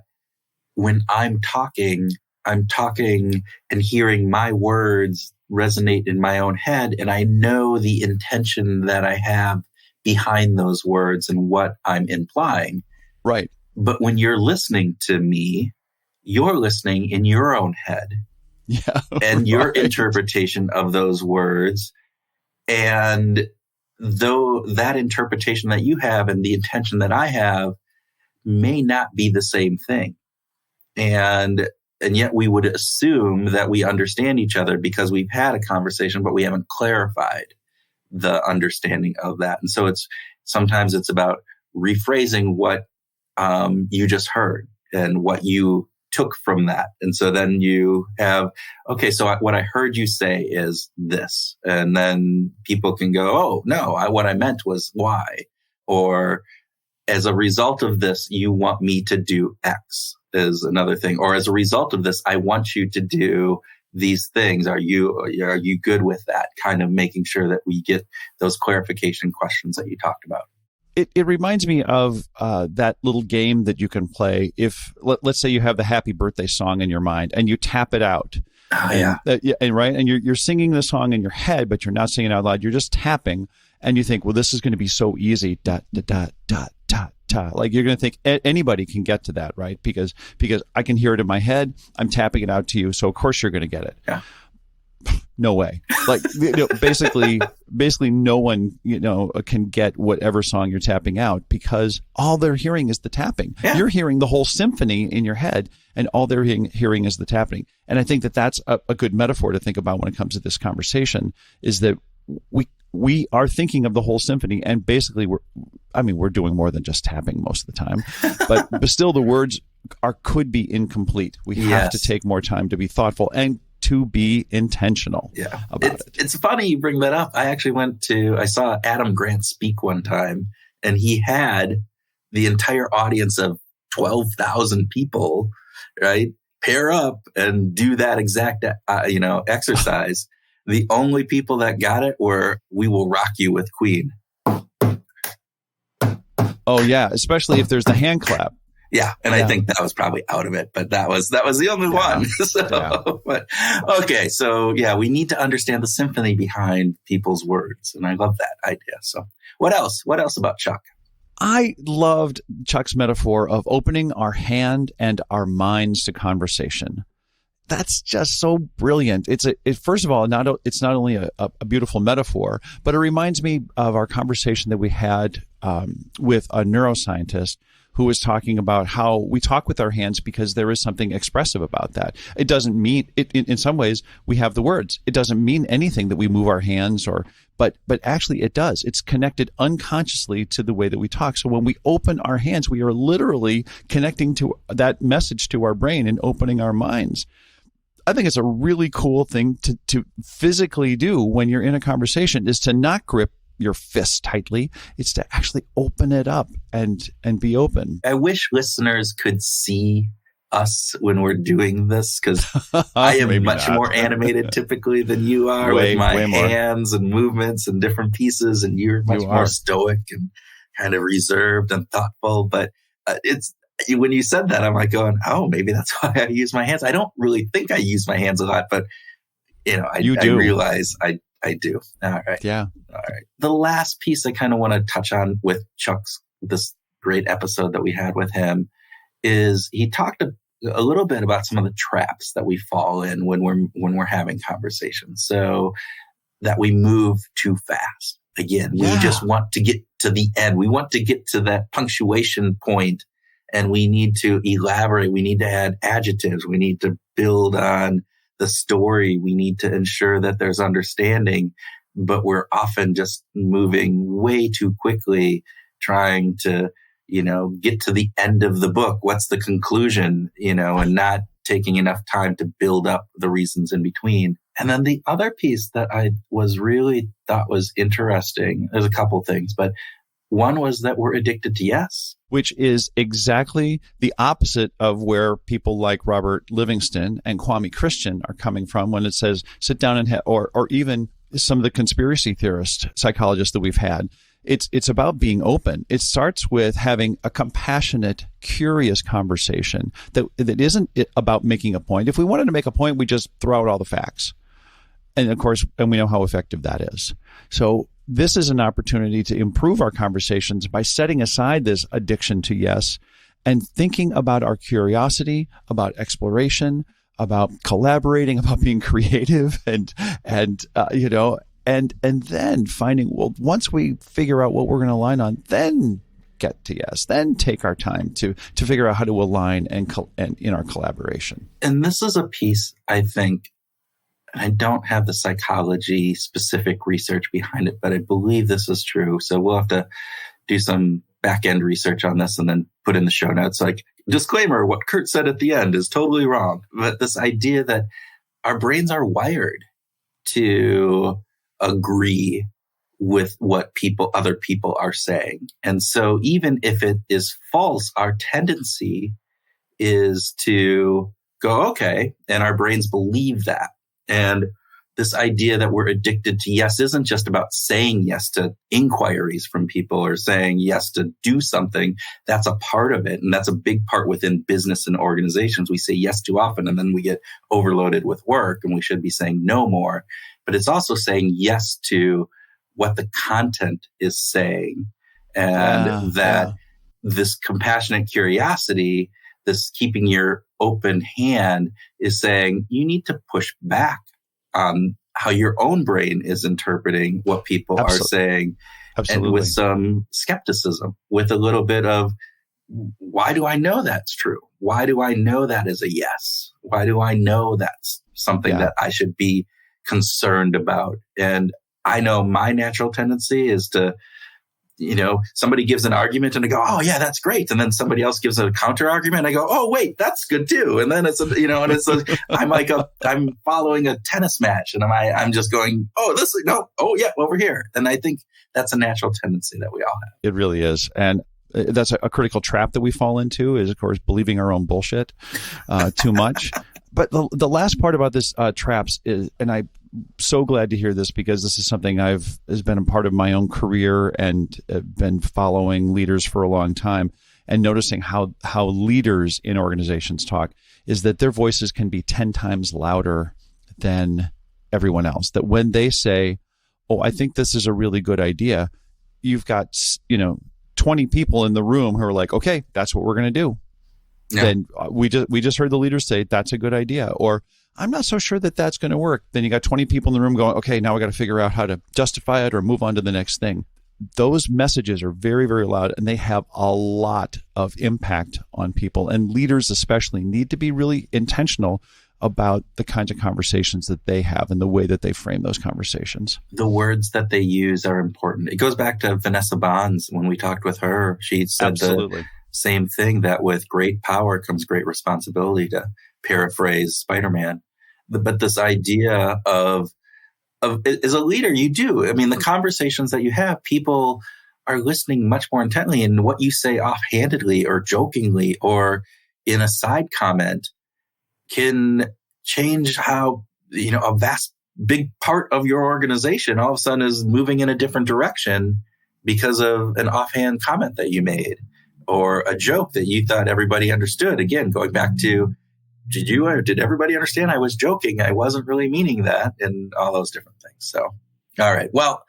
when I'm talking and hearing my words resonate in my own head, and I know the intention that I have behind those words and what I'm implying. Right. But when you're listening to me, you're listening in your own head. Yeah. And your interpretation of those words. And though that interpretation that you have and the intention that I have may not be the same thing. And yet we would assume that we understand each other because we've had a conversation, but we haven't clarified the understanding of that. And so sometimes it's about rephrasing what you just heard and what you took from that. And so then you have, okay, so what I heard you say is this. And then people can go, oh, no, what I meant was Y. Or as a result of this, you want me to do X is another thing. Or as a result of this, I want you to do these things. Are you good with that? Kind of making sure that we get those clarification questions that you talked about. It reminds me of that little game that you can play. If let's say you have the happy birthday song in your mind and you tap it out. Oh, yeah. And you're singing the song in your head, but you're not singing it out loud. You're just tapping, and you think, well, this is going to be so easy. Dot dot dot dot dot dot. Like you're going to think anybody can get to that, right? Because I can hear it in my head. I'm tapping it out to you, so of course you're going to get it. Yeah. No way. Like basically no one, can get whatever song you're tapping out, because all they're hearing is the tapping. Yeah. You're hearing the whole symphony in your head, and all they're hearing is the tapping. And I think that that's a good metaphor to think about when it comes to this conversation, is that we are thinking of the whole symphony, and basically we're doing more than just tapping most of the time, but still the words could be incomplete. We have to take more time to be thoughtful and to be intentional about it. It's funny you bring that up. I saw Adam Grant speak one time, and he had the entire audience of 12,000 people, right, pair up and do that exact, exercise. The only people that got it were "We Will Rock You" with Queen. Oh yeah, especially if there's the hand clap. Yeah. And I think that was probably out of it, but that was the only one. So, but okay. So yeah, we need to understand the symphony behind people's words. And I love that idea. So what else? What else about Chuck? I loved Chuck's metaphor of opening our hand and our minds to conversation. That's just so brilliant. First of all, it's not only a beautiful metaphor, but it reminds me of our conversation that we had with a neuroscientist who was talking about how we talk with our hands because there is something expressive about that. It doesn't mean it in some ways we have the words. It doesn't mean anything that we move our hands but actually it does. It's connected unconsciously to the way that we talk. So when we open our hands, we are literally connecting to that message to our brain and opening our minds. I think it's a really cool thing to physically do when you're in a conversation, is to not grip your fist tightly. It's to actually open it up and be open. I wish listeners could see us when we're doing this, because I am much more animated typically than you are with my hands and movements and different pieces, and you're much more stoic and kind of reserved and thoughtful. But when you said that, I'm like going, oh, maybe that's why I use my hands. I don't really think I use my hands a lot, but I realize I do. All right. Yeah. All right. The last piece I kind of want to touch on with Chuck's, this great episode that we had with him, is he talked a little bit about some of the traps that we fall in when we're having conversations. So that we move too fast. Again, we just want to get to the end. We want to get to that punctuation point, and we need to elaborate. We need to add adjectives. We need to build on the story. We need to ensure that there's understanding, but we're often just moving way too quickly, trying to, get to the end of the book. What's the conclusion, and not taking enough time to build up the reasons in between. And then the other piece that I thought was interesting, there's a couple things, but one was that we're addicted to yes. Which is exactly the opposite of where people like Robert Livingston and Kwame Christian are coming from when it says sit down and or even some of the conspiracy theorists, psychologists that we've had. It's about being open. It starts with having a compassionate, curious conversation that isn't about making a point. If we wanted to make a point, we just throw out all the facts. And of course, we know how effective that is. So this is an opportunity to improve our conversations by setting aside this addiction to yes and thinking about our curiosity, about exploration, about collaborating, about being creative, and then finding, well, once we figure out what we're going to align on, then get to yes, then take our time to figure out how to align and in our collaboration. And this is a piece, I think, I don't have the psychology specific research behind it, but I believe this is true. So we'll have to do some back end research on this and then put in the show notes. Like, disclaimer, what Kurt said at the end is totally wrong. But this idea that our brains are wired to agree with what other people are saying. And so even if it is false, our tendency is to go, okay, and our brains believe that. And this idea that we're addicted to yes isn't just about saying yes to inquiries from people or saying yes to do something. That's a part of it. And that's a big part within business and organizations. We say yes too often, and then we get overloaded with work, and we should be saying no more. But it's also saying yes to what the content is saying. And this compassionate curiosity, this keeping your open hand, is saying you need to push back on how your own brain is interpreting what people are saying. Absolutely. And with some skepticism, with a little bit of, why do I know that's true? Why do I know that is a yes? Why do I know that's something that I should be concerned about? And I know my natural tendency is to, somebody gives an argument and I go, oh yeah, that's great. And then somebody else gives a counter argument and I go, oh wait, that's good too. And then I'm following a tennis match and I'm just going, over here. And I think that's a natural tendency that we all have. It really is. And that's a critical trap that we fall into, is of course believing our own bullshit too much. But the last part about this traps is, and I'm so glad to hear this because this is something has been a part of my own career and been following leaders for a long time, and noticing how leaders in organizations talk is that their voices can be 10 times louder than everyone else. That when they say, oh, I think this is a really good idea, you've got, 20 people in the room who are like, okay, that's what we're going to do. Yeah. Then we just heard the leaders say, that's a good idea. Or I'm not so sure that that's going to work. Then you got 20 people in the room going, okay, now we got to figure out how to justify it or move on to the next thing. Those messages are very, very loud, and they have a lot of impact on people. And leaders especially need to be really intentional about the kinds of conversations that they have and the way that they frame those conversations. The words that they use are important. It goes back to Vanessa Bonds. When we talked with her, she said Absolutely. The same thing, that with great power comes great responsibility, to paraphrase Spider-Man. But this idea of as a leader, you do. I mean, the conversations that you have, people are listening much more intently, and what you say offhandedly or jokingly or in a side comment can change how, a vast, big part of your organization all of a sudden is moving in a different direction because of an offhand comment that you made or a joke that you thought everybody understood. Again, going back to, did everybody understand I was joking? I wasn't really meaning that, and all those different things. So, all right. Well,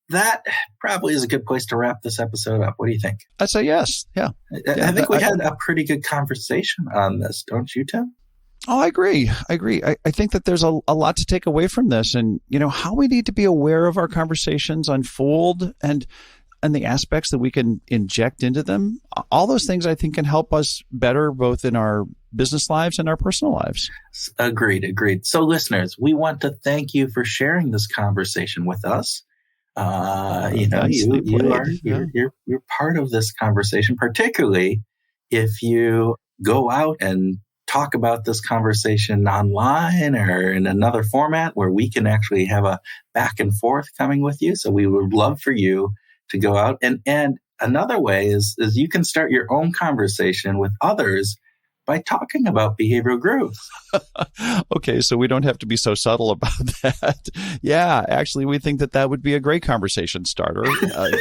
that probably is a good place to wrap this episode up. What do you think? I'd say yes. Yeah. I think we had a pretty good conversation on this. Don't you, Tim? Oh, I agree. I think that there's a lot to take away from this, and, how we need to be aware of our conversations unfold and the aspects that we can inject into them. All those things I think can help us better both in our business lives and our personal lives. Agreed. So listeners, we want to thank you for sharing this conversation with us. You're part of this conversation, particularly if you go out and talk about this conversation online or in another format where we can actually have a back and forth coming with you. So we would love for you to go out. And another way is you can start your own conversation with others by talking about behavioral growth. Okay, so we don't have to be so subtle about that. Yeah, actually, we think that would be a great conversation starter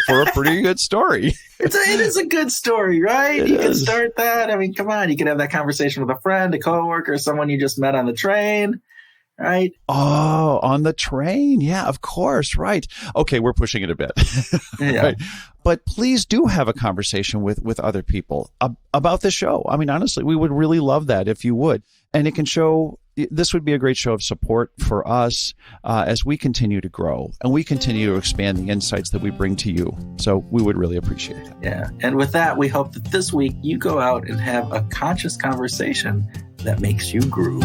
for a pretty good story. It is a good story, right? You can start that. I mean, come on. You can have that conversation with a friend, a coworker, someone you just met on the train, right? Oh, on the train. Yeah, of course. Right. Okay, we're pushing it a bit. Yeah. Right. But please do have a conversation with other people about the show. I mean, honestly, we would really love that if you would. And it can show, this would be a great show of support for us as we continue to grow and we continue to expand the insights that we bring to you. So we would really appreciate that. Yeah. And with that, we hope that this week you go out and have a conscious conversation that makes you groove.